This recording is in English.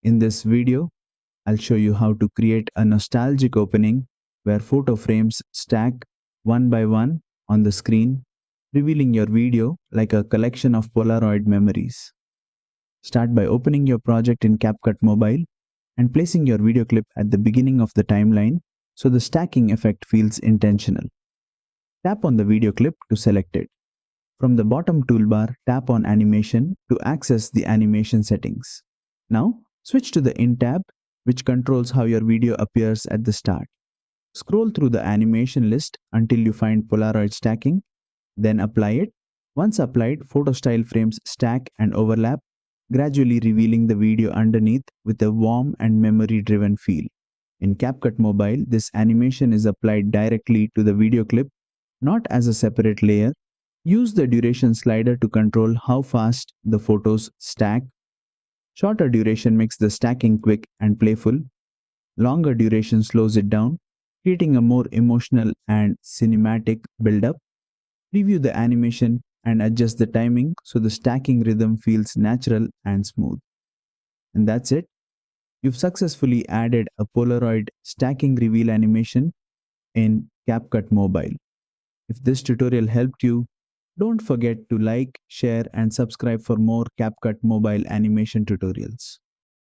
In this video, I'll show you how to create a nostalgic opening where photo frames stack one by one on the screen, revealing your video like a collection of Polaroid memories. Start by opening your project in CapCut Mobile and placing your video clip at the beginning of the timeline so the stacking effect feels intentional. Tap on the video clip to select it. From the bottom toolbar, tap on Animation to access the animation settings. Now, switch to the In tab, which controls how your video appears at the start. Scroll through the animation list until you find Polaroid stacking, then apply it. Once applied, photo style frames stack and overlap, gradually revealing the video underneath with a warm and memory-driven feel. In CapCut Mobile, this animation is applied directly to the video clip, not as a separate layer. Use the duration slider to control how fast the photos stack. Shorter duration makes the stacking quick and playful. Longer duration slows it down, creating a more emotional and cinematic build-up. Preview the animation and adjust the timing so the stacking rhythm feels natural and smooth. And that's it. You've successfully added a Polaroid stacking reveal animation in CapCut Mobile. If this tutorial helped you, don't forget to like, share, and subscribe for more CapCut Mobile animation tutorials.